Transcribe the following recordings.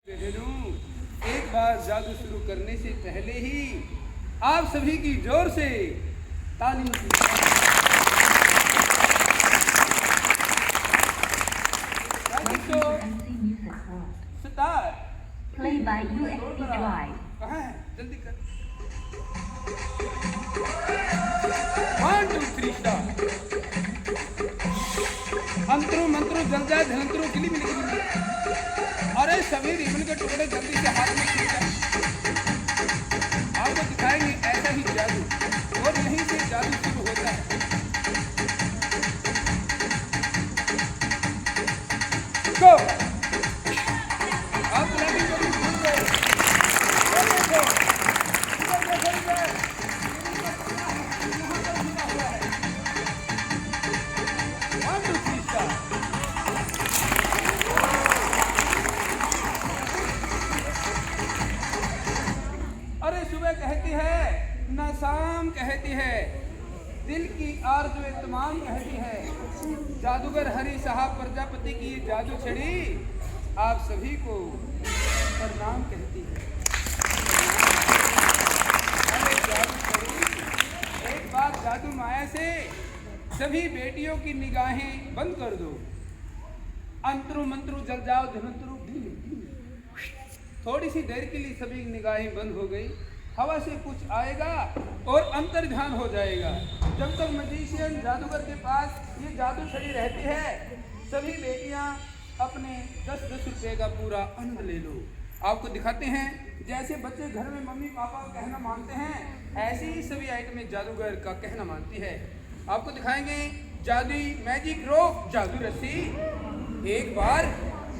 एक बार जादू शुरू करने से पहले ही आप सभी की जोर से ताली start. Play by USB Drive. कहाँ है? जल्दी कर। 1 2 3 स्टार्ट। अंतरू मंत्रू जलजा झलंतरू गिली मिली गिली। अरे सभी रिबन के टुकड़े जल्दी से हाथ में छूट जाए। आपको दिखाएंगे ऐसा ही जादू और यहीं से जादू शुरू होता है। गो। आप क्लैपिंग करिए। अरे सुबह कहती है न शाम कहती है, दिल की आरज़ू तमाम कहती है। जादूगर हरि साहब प्रजापति की ये जादू छड़ी आप सभी को प्रणाम कहती है। अरे जादू छड़ी एक बार जादू माया से सभी बेटियों की निगाहें बंद कर दो। अंतरू मंत्रू जल जाओ धनंतरू। थोड़ी सी देर के लिए सभी निगाहें बंद हो गई। हवा से कुछ आएगा और अंतर ध्यान हो जाएगा। जब तक मैजिशियन जादूगर के पास ये जादू छड़ी रहती है, सभी बेटियां अपने 10-10 रुपये का पूरा आनंद ले लो। आपको दिखाते हैं जैसे बच्चे घर में मम्मी पापा का कहना मानते हैं, ऐसे ही सभी आइटमें जादूगर का कहना मानती है। आपको दिखाएंगे जादुई मैजिक रोप जादू रस्सी। एक बार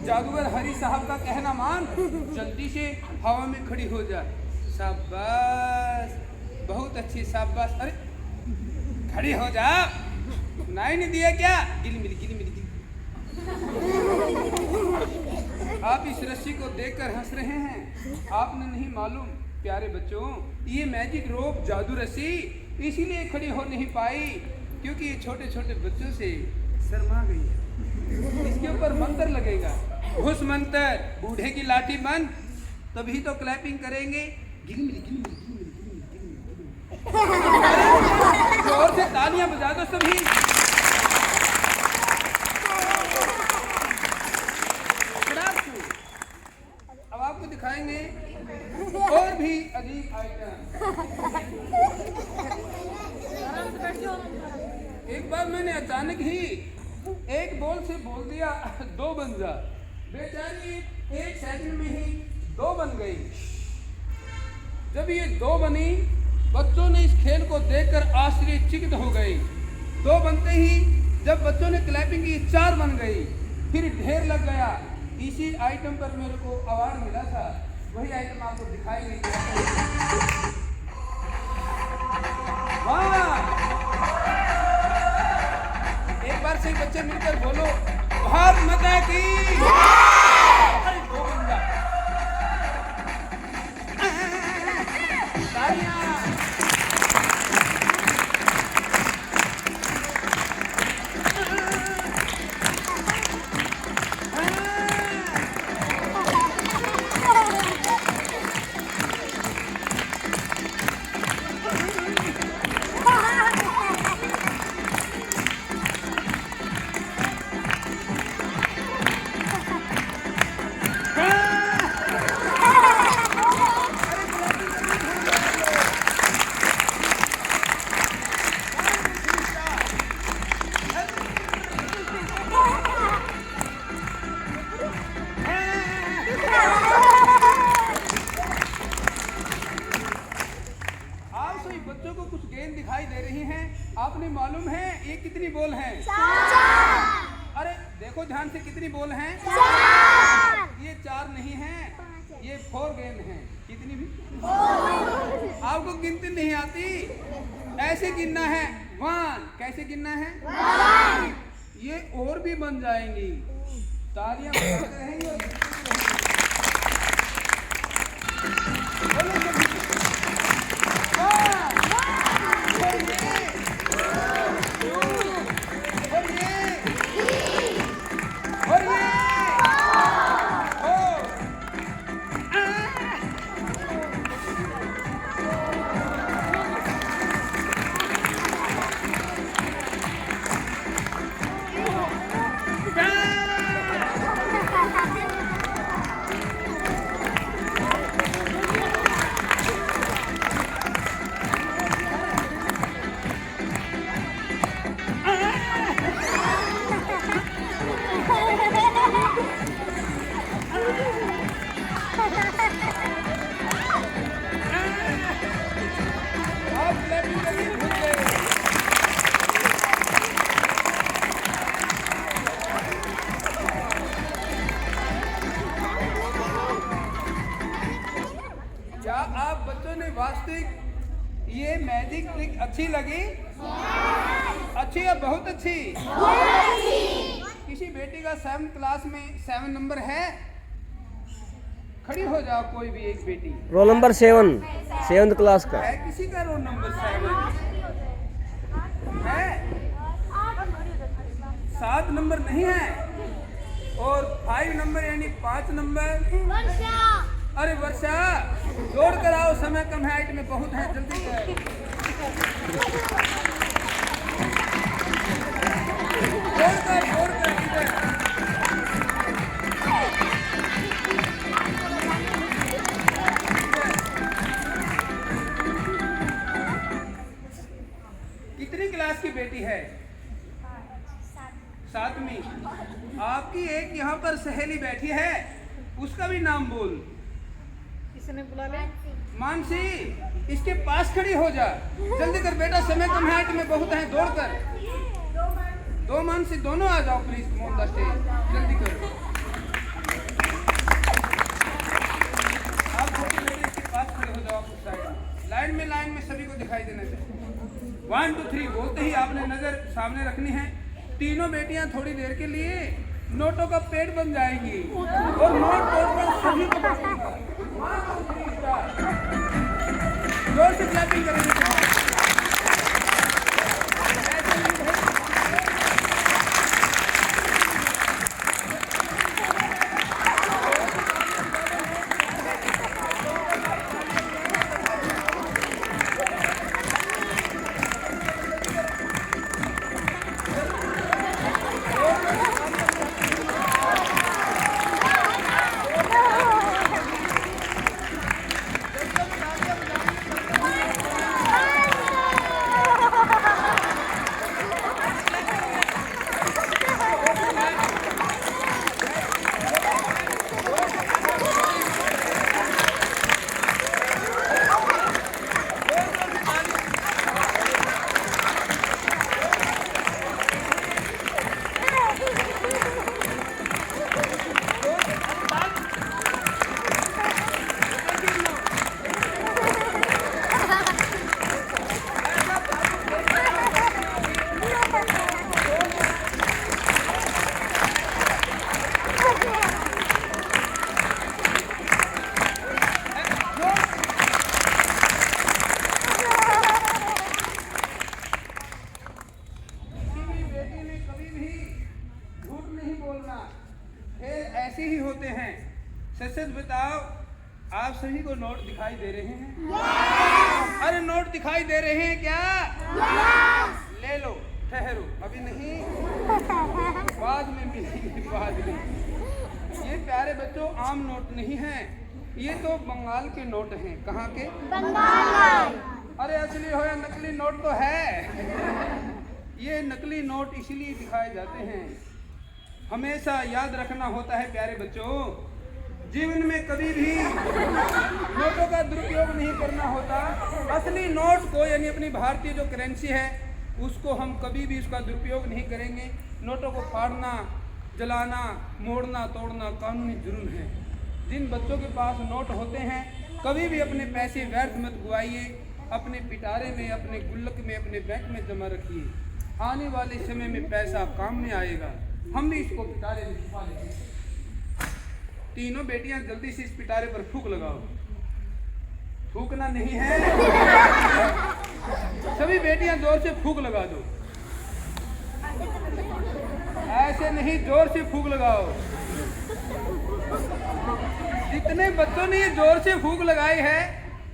जादूगर हरि साहब का कहना मान, जल्दी से हवा में खड़ी हो जा। शाबाश, बहुत अच्छी शाबाश। अरे खड़ी हो जा। सुनाई नहीं दिया क्या? गिली मिली गिली मिली गिली। आप इस रस्सी को देखकर हंस रहे हैं। आपने नहीं मालूम प्यारे बच्चों, ये मैजिक रोप जादू रस्सी इसीलिए खड़ी हो नहीं पाई क्योंकि ये छोटे छोटे बच्चों से शर्मा गई है। इसके ऊपर मंत्र लगेगा, घुस मंत्र, बूढ़े की लाठी बंद, तभी तो क्लैपिंग करेंगे। गिली मिली गिली मिली गिली मिली गिली मिली। जोर से तालियां बजा दो सभी। अब आपको दिखाएंगे और भी अजीब आइटम। एक बार मैंने अचानक ही एक बॉल से बोल दिया 2 बन जा। बेचारी 1 सेकंड में ही 2 बन गई। जब ये 2 बनी, बच्चों ने इस खेल को देखकर आश्चर्यचकित हो गए। 2 बनते ही जब बच्चों ने क्लैपिंग की 4 बन गई, फिर ढेर लग गया। इसी आइटम पर मेरे को अवार्ड मिला था, वही आइटम आपको दिखाई गई। एक बार से बच्चे मिलकर बोलो भारत माता की। अरे 2 बन जा। तालियां। बच्चों को कुछ गेंद दिखाई दे रही हैं। आपने मालूम है ये कितनी बॉल हैं? 4। अरे देखो ध्यान से, कितनी बॉल हैं? 4। ये 4 नहीं हैं, ये 4 गेंद हैं। कितनी भी? 4। आपको गिनती नहीं आती, ऐसे गिनना है। 1। कैसे गिनना है? 1। ये और भी बन जाएंगी। तालियां बजाते रहेंगे। कोई वास्तविक ये मैजिक ट्रिक अच्छी लगी? अच्छी या बहुत अच्छी? किसी बेटी का 7th क्लास में 7 नंबर है? खड़ी हो जाओ कोई भी एक बेटी। रोल नंबर 7th क्लास का है किसी का रोल नंबर 7 है? 7 नंबर नहीं है। और 5 नंबर यानी 5 नंबर। अरे वर्षा, दौड़ कर आओ, समय कम है, हाइट में बहुत है, जल्दी कर। दौड़ कर इधर। कितनी क्लास की बेटी है? 7वीं। आपकी एक यहाँ पर सहेली बैठी है, उसका भी नाम बोल। किसने बुला ले? मानसी, इसके पास खड़ी हो जा, जल्दी कर बेटा, समय कम है, हाइट में बहुत है, दौड़ कर। 2 मानसी, दोनों आ जाओ प्लीज, मोहन स्टेज, जल्दी करो। आप छोटी बेटी इसके पास खड़े हो जाओ, साइड लाइन में सभी को दिखाई देना चाहिए। 1 2 3 बोलते ही आपने नजर सामने रखनी है। तीनों बेटियां थोड़ी देर के लिए नोटों का पेड़ बन जाएंगी और नोट तोड़कर सभी को बांटूंगा। 1 2 3 स्टार्ट। जोर से क्लैपिंग करेंगे। ऐसे ही होते हैं। सच बताओ, आप सभी को नोट दिखाई दे रहे हैं? अरे नोट दिखाई दे रहे हैं क्या? ले लो, ठहरो, अभी नहीं, बाद में मिलेंगे, बाद में। ये प्यारे बच्चों आम नोट नहीं हैं, ये तो बंगाल के नोट हैं। कहाँ के? बंगाल। अरे असली हो या नकली नोट तो है। ये नकली नोट इसलिए दिखाए जाते हैं। हमेशा याद रखना होता है प्यारे बच्चों, जीवन में कभी भी नोटों का दुरुपयोग नहीं करना होता। असली नोट को यानी अपनी भारतीय जो करेंसी है उसको हम कभी भी उसका दुरुपयोग नहीं करेंगे। नोटों को फाड़ना, जलाना, मोड़ना, तोड़ना कानूनी जुर्म है। जिन बच्चों के पास नोट होते हैं कभी भी अपने पैसे व्यर्थ मत गुआइए, अपने पिटारे में, अपने गुल्लक में, अपने बैंक में जमा रखिए। आने वाले समय में पैसा काम में आएगा। हम भी इसको पिटारे में छुपा लेंगे। तीनों बेटियां जल्दी से इस पिटारे पर फूंक लगाओ। थूकना नहीं है, सभी बेटियां जोर से फूंक लगा दो। ऐसे नहीं, जोर से फूंक लगाओ। जितने बच्चों ने ये जोर से फूंक लगाई है,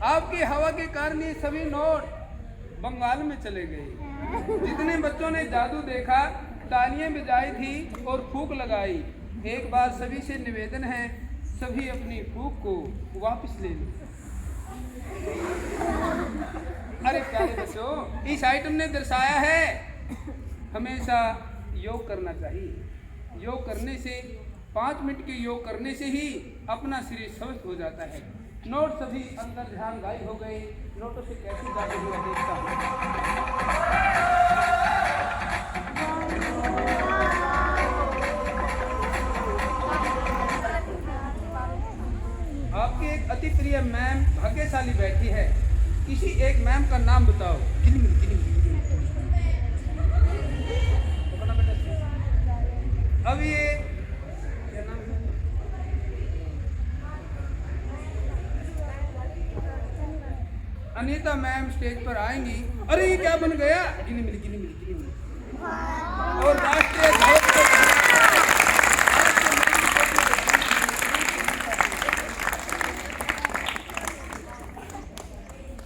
आपकी हवा के कारण ये सभी नोट बंगाल में चले गए। जितने बच्चों ने जादू देखा, तालियां बजाई थी और फूंक लगाई, एक बार सभी से निवेदन है, सभी अपनी फूंक को वापस ले लो। अरे प्यारे बच्चों, इस आइटम ने दर्शाया है हमेशा योग करना चाहिए। योग करने से 5 मिनट के योग करने से ही अपना शरीर स्वस्थ हो जाता है। नोट सभी अंदर ध्यान गायब हो गए। नोटों से कैसे जादू हुआ देखता हूँ। आपकी एक अति प्रिय मैम भाग्यशाली बैठी है, किसी एक मैम का नाम बताओ। अब ये क्या नाम है? अनीता मैम स्टेज पर आएंगी। अरे ये क्या बन गया? गिनी मिली। और राष्ट्रीय ध्वज को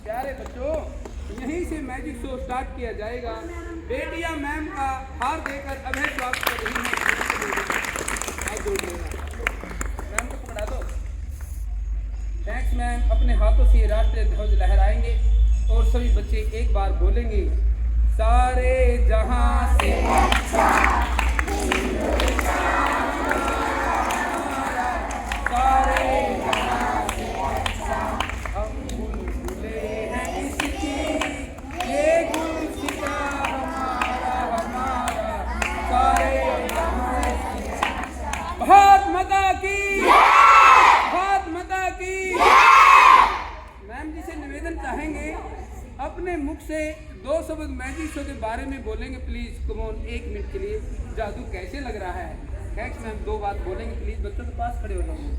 प्यारे बच्चों, यहीं से मैजिक शो स्टार्ट किया जाएगा। बेटियां मैम का हार देकर अभय स्वागत कर रही हैं। मैम को पकड़ा दो। Thanks ma'am. अपने हाथों से राष्ट्रीय ध्वज लहराएंगे और सभी बच्चे एक बार बोलेंगे, सारे जहां से सारे जहां से हम बुलबुले हैं इसकी, ये गुलसिता हमारा सारे जहां से। भारत माता की, भारत माता की। मैम जी से निवेदन चाहेंगे, अपने मुख से 2 शब्द मैजिक शो के बारे में बोलेंगे प्लीज। कमोन, 1 मिनट के लिए। जादू कैसे लग रहा है? Thanks ma'am. 2 बात बोलेंगे प्लीज। बच्चों के पास खड़े हो जाओगे।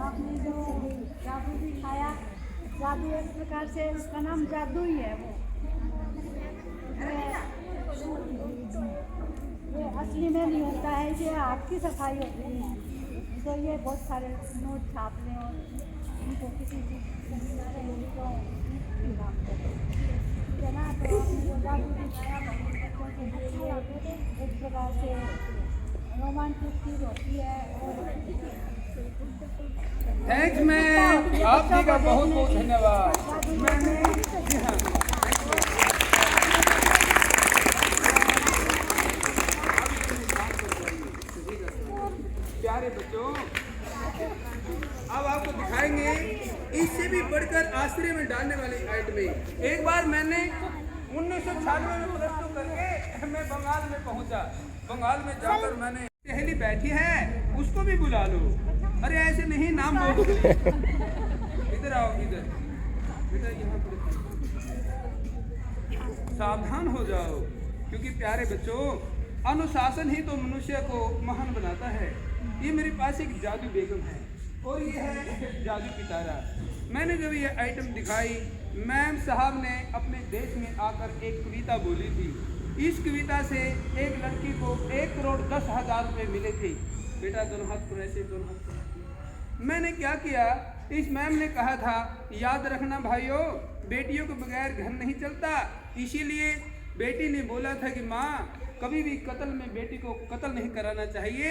आपने जो जादू दिखाया, जादू एक प्रकार से उसका नाम जादू ही है। वो असली में नहीं होता है, ये आपकी सफाई होती है। तो ये बहुत सारे नोट छाप लें और उनको किसी चीज़ को है ना। तो आपने जो जादू दिखाया बच्चों के लिए एक प्रकार से रोमांटिक चीज़ होती है। और थैंक्स मैम, आप जी का बहुत बहुत धन्यवाद। मैंने प्यारे बच्चों, अब आपको दिखाएंगे इससे भी बढ़कर आश्चर्य में डालने वाली आइटमें। एक बार मैंने 1996 में प्लस 2 करके मैं बंगाल में पहुंचा। बंगाल में जाकर मैंने सहेली बैठी है, उसको भी बुला लो। अरे ऐसे नहीं, नाम बोलो। इधर आओ, इधर बेटा, यहाँ पर सावधान हो जाओ, क्योंकि प्यारे बच्चों, अनुशासन ही तो मनुष्य को महान बनाता है। ये मेरे पास एक जादू बेगम है और ये है जादू पिटारा। मैंने जब ये आइटम दिखाई, मैम साहब ने अपने देश में आकर एक कविता बोली थी। इस कविता से एक लड़की को 1,10,00,000 रुपये मिले थे। बेटा दोनों हाथ पर ऐसे, दोनों हाथ पर। मैंने क्या किया, इस मैम ने कहा था, याद रखना भाइयों, बेटियों के बगैर घर नहीं चलता। इसीलिए बेटी ने बोला था कि माँ, कभी भी कत्ल में बेटी को कत्ल नहीं कराना चाहिए,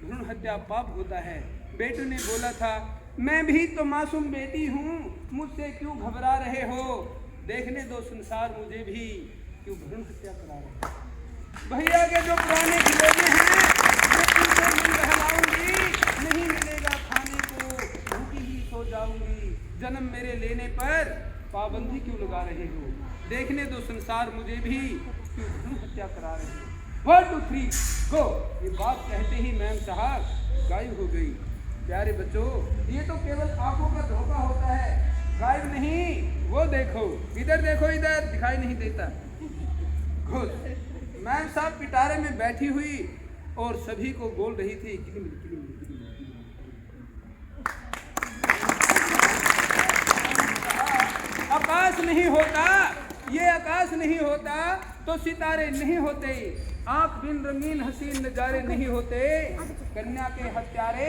भ्रूण हत्या पाप होता है। बेटे ने बोला था, मैं भी तो मासूम बेटी हूँ, मुझसे क्यों घबरा रहे हो, देखने दो संसार मुझे भी, क्यों भ्रूण हत्या करा रहे हो। भैया के जो पुराने खिलौने हैं, मैं उनसे मन बहलाऊंगी, नहीं मिलेगा खाने को, भूखी ही सो जाऊंगी। जन्म मेरे लेने पर पाबंदी क्यों लगा रहे हो, देखने दो संसार मुझे भी, क्यों भ्रूण हत्या करा रहे हो। 1 2 3 गो। ये बात कहते ही मैम साहब गायब हो गई। प्यारे बच्चों, ये तो केवल आंखों का धोखा होता है, गायब नहीं। वो देखो, इधर देखो, इधर दिखाई नहीं देता। खुद मैम साहब पिटारे में बैठी हुई और सभी को बोल रही थी, आकाश नहीं होता, ये आकाश नहीं होता तो सितारे नहीं होते, आंख बिन रंगीन हसीन नजारे नहीं होते, कन्या के हत्यारे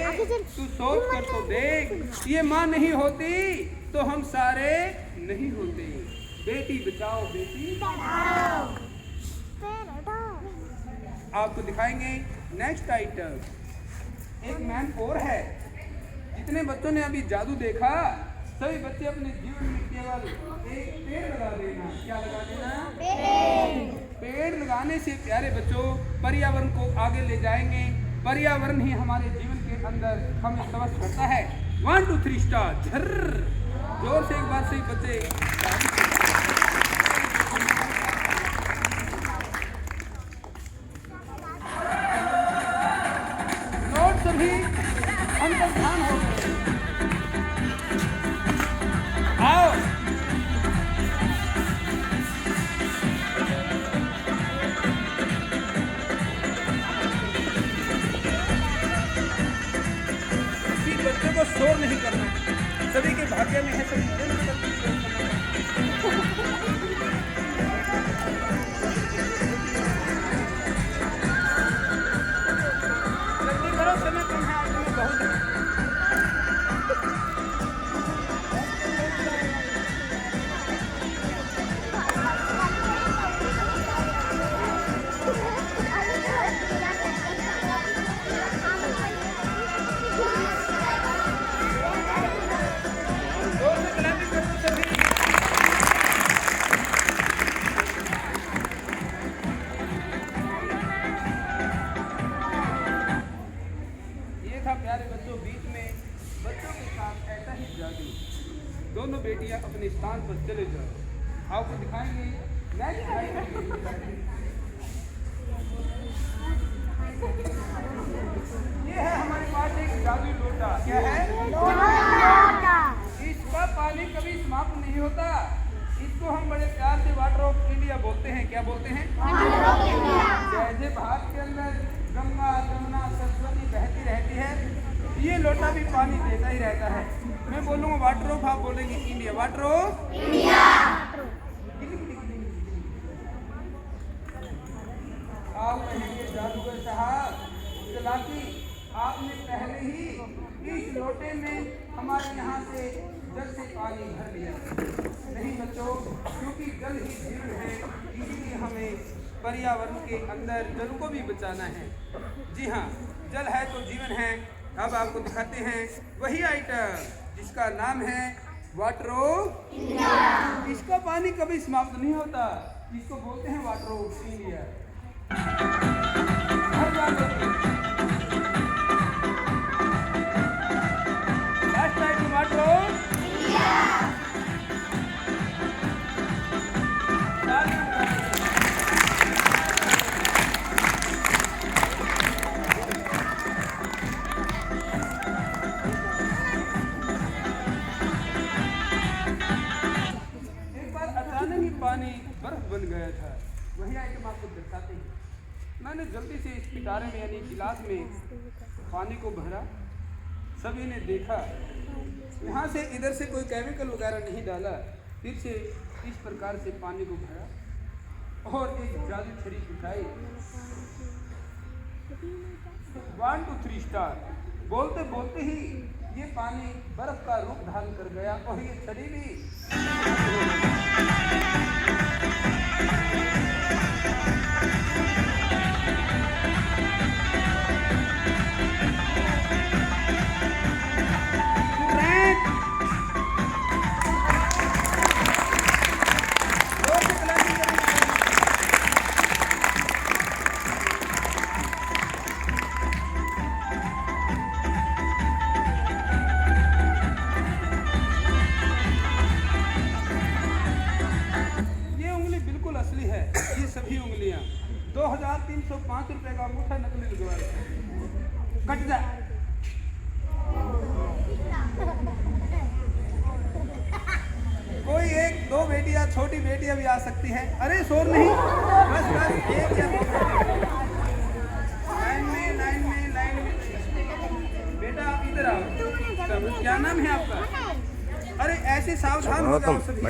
तू सोच कर तो देख, ये माँ नहीं होती तो हम सारे नहीं होते। बेटी बचाओ, बेटी पढ़ाओ। आपको दिखाएंगे नेक्स्ट आइटम। एक मैम और है। जितने बच्चों ने अभी जादू देखा, सभी बच्चे अपने जीवन में केवल एक पेड़ लगा देना। क्या लगा देना? पेड़ लगाने से प्यारे बच्चों पर्यावरण को आगे ले जाएंगे। पर्यावरण ही हमारे जीवन के अंदर हमें स्वस्थ करता है। 1 2 3 स्टार्ट। झर्र जोर से एक बार से बच्चे नोट सभी अंतर्धान हो गए। आओ किसी बच्चे को शोर नहीं करना है, सभी के भाग्य में है, सभी दिल से करके शोर करना है। जल्दी करो, समय कम है, आज में बहुत है। जोर से क्लैपिंग करो सभी। ये था प्यारे बच्चों, बीच में बच्चों के साथ ऐसा ही जादू। दोनों बेटियां अपने स्थान पर चले जाओ, आपको दिखाएंगे नेक्स्ट लाइन। ये है हमारे पास एक जादू लोटा। क्या है? इसका पानी कभी समाप्त नहीं होता। इसको हम बड़े प्यार से वाटर ऑफ इंडिया बोलते हैं। क्या बोलते हैं? जैसे भारत के अंदर गंगा जमुना सरस्वती बहती रहती है, ये लोटा भी पानी देता ही रहता है। मैं बोलूँगा वाटर ऑफ, आप बोलेंगे इंडिया। Water of India. आप कहेंगे जादूगर साहब चलाकी, आपने पहले ही इस लोटे में हमारे यहाँ से जल से पानी भर लिया। नहीं बच्चों, क्योंकि जल ही जीवन है, इसीलिए हमें पर्यावरण के अंदर जल को भी बचाना है। जी हाँ, जल है तो जीवन है। अब आपको दिखाते हैं वही आइटम जिसका नाम है वाटर ऑफ इंडिया। इसका पानी कभी समाप्त नहीं होता, इसको बोलते हैं वाटर ऑफ इंडिया। हर बात last item water of India. पानी बर्फ बन गया था, वही आइटम आपको दर्शाते हैं। मैंने जल्दी से इस पिटारे में यानी गिलास में पानी को भरा, सभी ने देखा, यहाँ से इधर से कोई केमिकल वगैरह नहीं डाला, फिर से इस प्रकार से पानी को भरा और एक जादू छड़ी उठाई। 1 2 3 स्टार बोलते बोलते ही ये पानी बर्फ का रूप धारण कर गया और ये छड़ी भी सभी उंगलियां 2305 रुपए का अंगूठा नकली लगवा कट जा। कोई एक दो बेटियां, छोटी बेटियां भी आ सकती हैं। अरे शोर नहीं, बस बस एक या लाइन में बेटा आप इधर आओ। क्या नाम है आपका? अरे ऐसे सावधान हो जाओ सभी।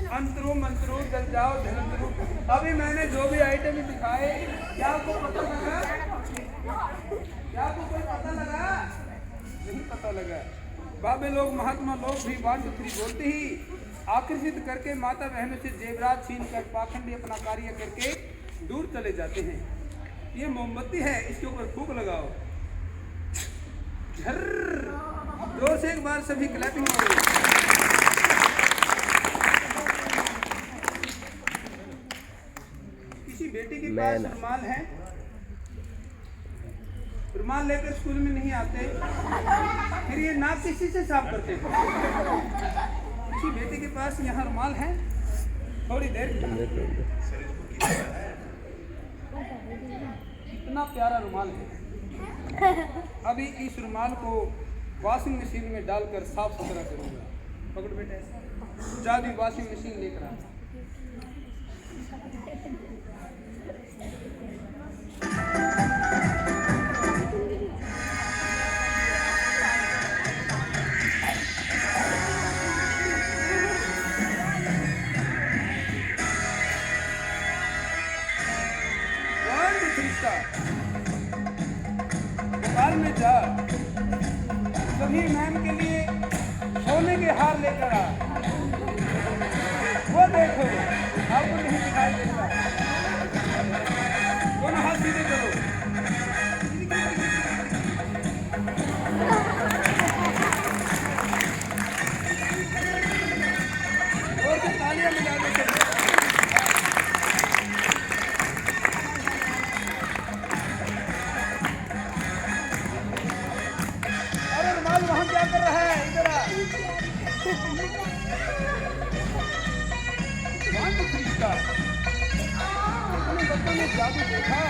अंतरो मंत्रो जल जाओ धनंतरो। अभी मैंने जो भी आइटम दिखाए, क्या आपको पता लगा? क्या आपको कोई पता लगा? नहीं पता लगा। बाबे लोग, महात्मा लोग भी 1 2 3 बोलते ही आकर्षित करके माता बहनों से जेवरात छीन कर पाखंडी अपना कार्य करके दूर चले जाते हैं। ये मोमबत्ती है, इसके ऊपर फूंक लगाओ। जोर से एक बार सभी क्लैपिंग करो। किसी बेटी के पास रुमाल है, रुमाल लेकर स्कूल में नहीं आते, फिर ये नाक किसी से साफ करते हैं? पास यहाँ रुमाल है? थोड़ी देर इतना प्यारा रुमाल है। अभी इस रुमाल को वॉशिंग मशीन में डालकर साफ सुथरा करूँगा। पकड़ बेटे, जादू वॉशिंग मशीन लेकर आ। भोपाल में जा, सभी मैम के लिए सोने के हार लेकर आ। वो देखो, आपको नहीं दिखाई देता। दोनों हाथ सीधे करो। और से तालियां बजा दो। वहाँ क्या कर रहा है? इधर आ। अपने बच्चों ने जादू देखा,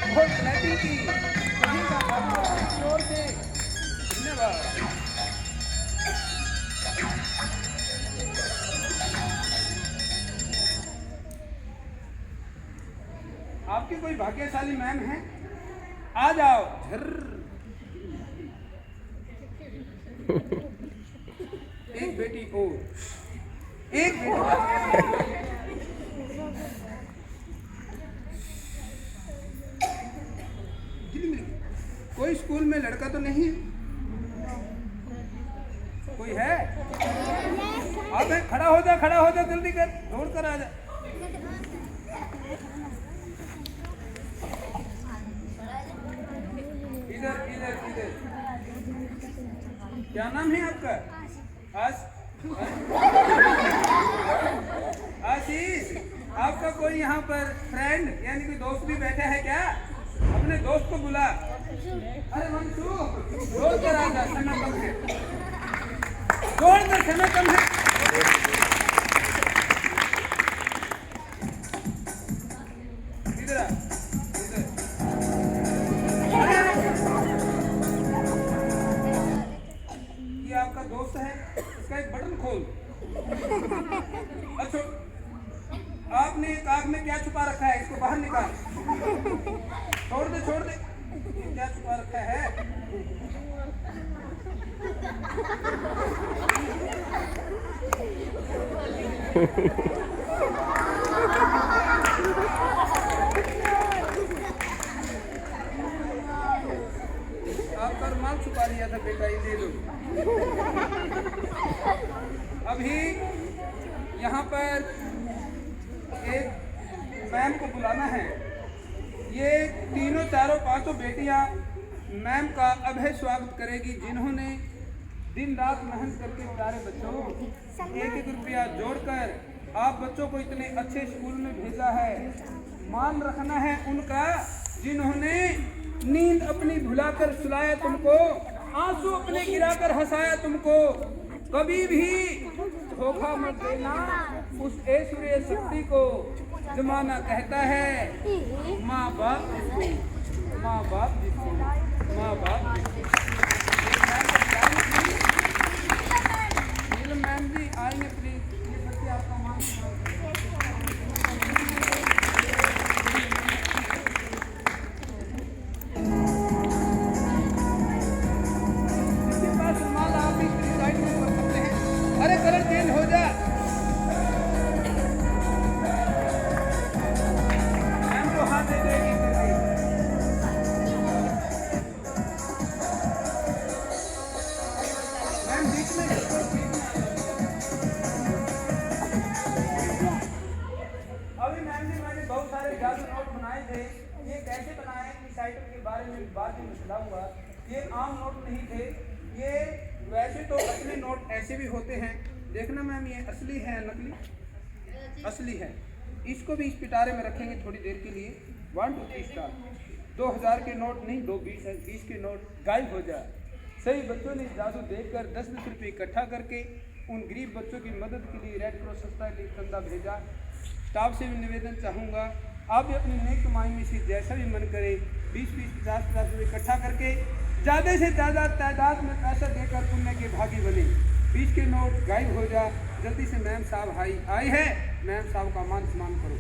बहुत फ्लैटिंग की, सभी का जादू जोर से। धन्यवाद। आपकी कोई भाग्यशाली मैम है? आ जाओ। एक बेटी और, एक बेटी। कोई स्कूल में लड़का तो नहीं है? कोई है? अब खड़ा हो जा, खड़ा हो जा, जल्दी कर, दौड़ कर आ जा। इधर इधर इधर। क्या नाम है आपका? आशीष। आपका कोई यहाँ पर फ्रेंड यानी कि दोस्त भी बैठा है क्या? अपने दोस्त को बुला। अरे मंशू, दौड़ कर आ जा, समय कम है। दौड़ कर, समय कम है। इधर आ, इधर। ये आपका दोस्त है, इसका एक बटन खोल। अच्छा, आपने एक आग में क्या छुपा रखा है? इसको बाहर निकाल। छोड़ दे, छोड़ दे। क्या छुपा रखा है? आपका रुमाल छुपा लिया था बेटा, ये ले लो। अभी यहाँ पर एक मैम को बुलाना है। ये तीनों चारों पांचों बेटियां मैम का अभय स्वागत करेगी, जिन्होंने दिन रात मेहनत करके प्यारे बच्चों एक एक रुपया जोड़कर आप बच्चों को इतने अच्छे स्कूल में भेजा है। मान रखना है उनका, जिन्होंने नींद अपनी भुलाकर सुलाया तुमको, आंसू अपने गिराकर हंसाया तुमको। कभी भी धोखा मत देना उस ऐश्वर्य शक्ति को। जमाना कहता है माँ बाप जिसको, माँ बाप जिसको, माँ बाप जिसको। मैम जी आएंगे प्लीज, ये बच्चे आपका मान। अरे कलर चेंज हो जा। मैम को हाथ दे दो एक करके। मैम बीच में। अभी मैम जी मैंने बहुत सारे जादू नोट बनाए थे। ये कैसे बनाए इस आइटम के बारे में बाद में बताऊंगा। ये आम नोट नहीं थे, ये वैसे तो असली नोट ऐसे भी होते हैं। देखना मैम, ये असली है नकली? असली है। इसको भी इस पिटारे में रखेंगे थोड़ी देर के लिए। 1 2 3 स्टार्ट। 2000 के नोट नहीं, 20 के नोट गायब हो जाए। सही बच्चों ने जादू देखकर 10-10 रुपये इकट्ठा करके उन गरीब बच्चों की मदद के लिए रेड क्रॉस संस्था के लिए चंदा भेजा। स्टाफ से भी निवेदन चाहूँगा, आप भी अपनी नेक कमाई में से जैसा भी मन करे 20-20, 50-50 रुपये इकट्ठा करके ज़्यादा से ज़्यादा तादाद में पैसा देकर पुण्य के भागी बने। 20 के नोट गायब हो जा। जल्दी से मैम साहब आई है, मैम साहब का मान सम्मान करो।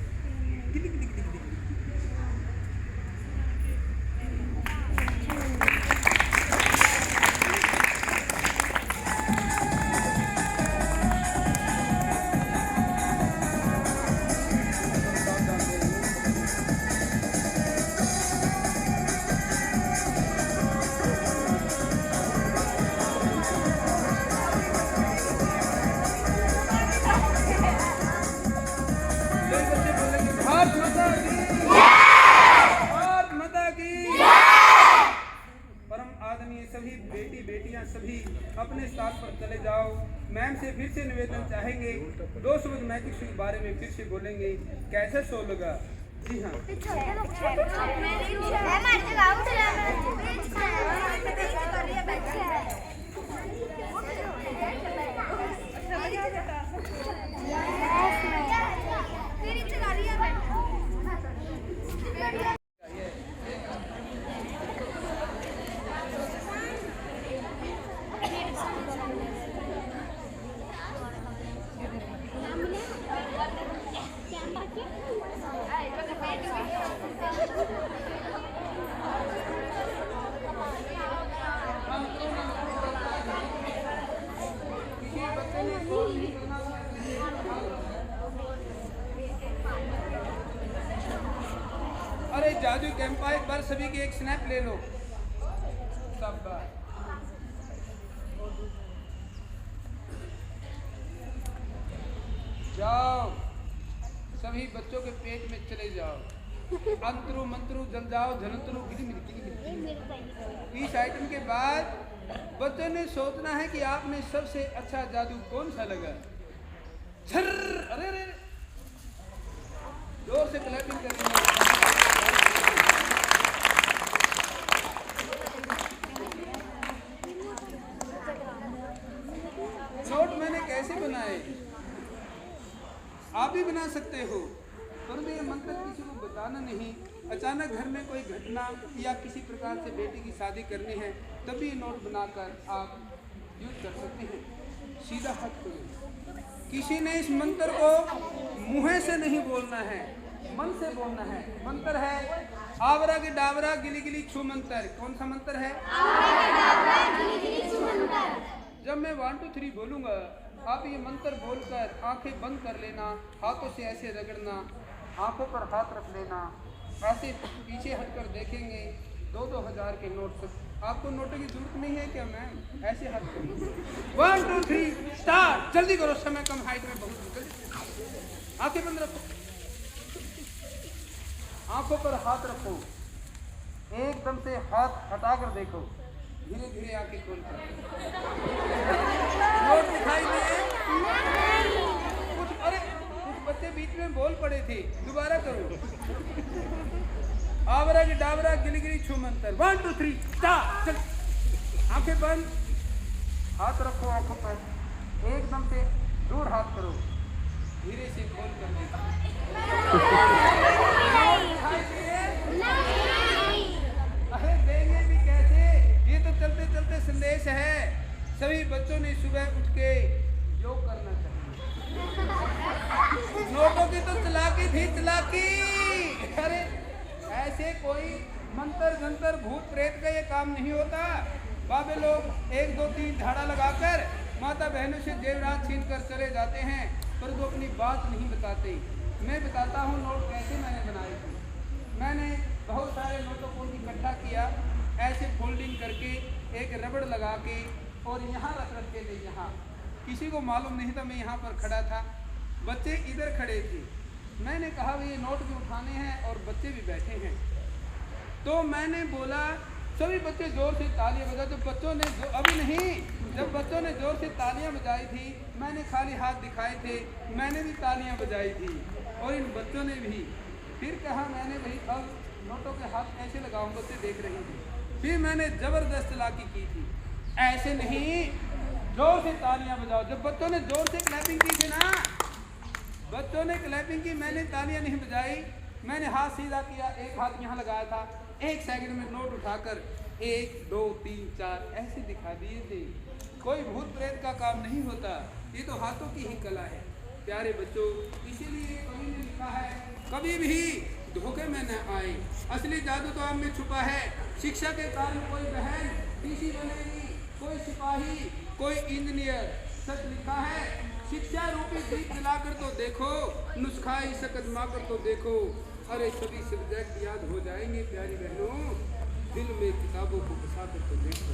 सभी अपने स्थान पर चले जाओ। मैम से फिर से निवेदन चाहेंगे, 2 शब्द मैजिक शो के बारे में फिर से बोलेंगे। कैसा शो लगा? जी हाँ, अरे जादू कैंपा एक बार सभी की एक स्नैप ले लो। सब जाओ, सभी बच्चों के पेट में चले जाओ। अंतरू मंतरू जल जाओ, झलंतरू गिरी मिली। इस आइटम के बाद बच्चों ने सोचना है कि आपने सबसे अच्छा जादू कौन सा लगा। अरे अरे जोर से क्लैपिंग करनी है। नोट मैंने कैसे बनाए, आप भी बना सकते हो, परंतु ये मंत्र किसी को बताना नहीं। अचानक घर में कोई घटना या किसी प्रकार से बेटी की शादी करनी है, तभी नोट बनाकर आप यूज कर सकते हैं। सीधा हट करो। किसी ने इस मंत्र को मुँह से नहीं बोलना है, मन से बोलना है। मंत्र है आवरा के डावरा गिली गिली छू मंत्र। कौन सा मंत्र है? जब मैं 1 2 3 बोलूँगा, आप ये मंत्र बोलकर आंखें बंद कर लेना, हाथों से ऐसे रगड़ना, आंखों पर हाथ रख लेना, ऐसे पीछे हटकर देखेंगे 2-2 हज़ार के नोट। सब आपको नोटों की जरूरत नहीं है क्या मैम? ऐसे हाथ करो। 1 2 3 स्टार्ट। जल्दी करो, समय कम, हाइट में बहुत जल्दी। आंखें बंद रखो, आंखों पर हाथ रखो, एकदम से हाथ हटाकर देखो, धीरे धीरे आंखें खोलकर। नोट दिखाई दे? कुछ बच्चे बीच में बोल पड़े थे, दोबारा करो। आवरा की डावरा गिली गिली छू मंत्र। 1 2 3 स्टार्ट। चल, आंखें बंद, हाथ रखो आंखों पर, एकदम से दूर हाथ करो, धीरे से खोल कर देखो। अरे देंगे भी कैसे? ये तो चलते चलते संदेश है। सभी बच्चों ने सुबह उठ के योग करना चाहिए। नोटों की तो चालाकी थी, चालाकी। अरे ऐसे कोई मंत्र जंतर भूत प्रेत का ये काम नहीं होता। बाबे लोग 1 2 3 झाड़ा लगाकर माता बहनों से जेवरात छीन कर चले जाते हैं, पर वो अपनी बात नहीं बताते। मैं बताता हूँ नोट कैसे मैंने बनाए थे। मैंने बहुत सारे नोटों को इकट्ठा किया, ऐसे फोल्डिंग करके एक रबड़ लगा के और यहाँ रख के ले। यहाँ किसी को मालूम नहीं था मैं यहाँ पर खड़ा था, बच्चे इधर खड़े थे। मैंने कहा ये नोट भी उठाने हैं और बच्चे भी बैठे हैं। तो मैंने बोला सभी बच्चे जोर से तालियां बजा। तो बच्चों ने अभी नहीं, जब बच्चों ने जोर से तालियां बजाई थी, मैंने खाली हाथ दिखाए थे, मैंने भी तालियां बजाई थी और इन बच्चों ने भी। फिर कहा मैंने भाई अब नोटों के हाथ ऐसे लगाऊं, बच्चे देख रहे थे। फिर मैंने ज़बरदस्त चालाकी की थी, ऐसे नहीं जोर से तालियां बजाओ। जब बच्चों ने जोर से क्लैपिंग की थी ना, बच्चों ने क्लैपिंग की, मैंने तालियां नहीं बजाई, मैंने हाथ सीधा किया, एक हाथ यहाँ लगाया था, 1 सेकंड में नोट उठाकर 1 2 3 4 ऐसे दिखा दिए थे। कोई भूत प्रेत का काम नहीं होता, ये तो हाथों की ही कला है प्यारे बच्चों। इसीलिए कवि ने लिखा है, कभी भी धोखे में न आए, असली जादू तो आप में छुपा है। शिक्षा के कारण कोई बहन डीसी बनेगी, कोई सिपाही, कोई इंजीनियर। सच लिखा है, शिक्षा रूपी दीप जलाकर तो देखो, नुस्खा इसे कदमाकर तो देखो। अरे सभी सब्जेक्ट याद हो जाएंगे प्यारी बहनों, दिल में किताबों को बसा कर तो देखो।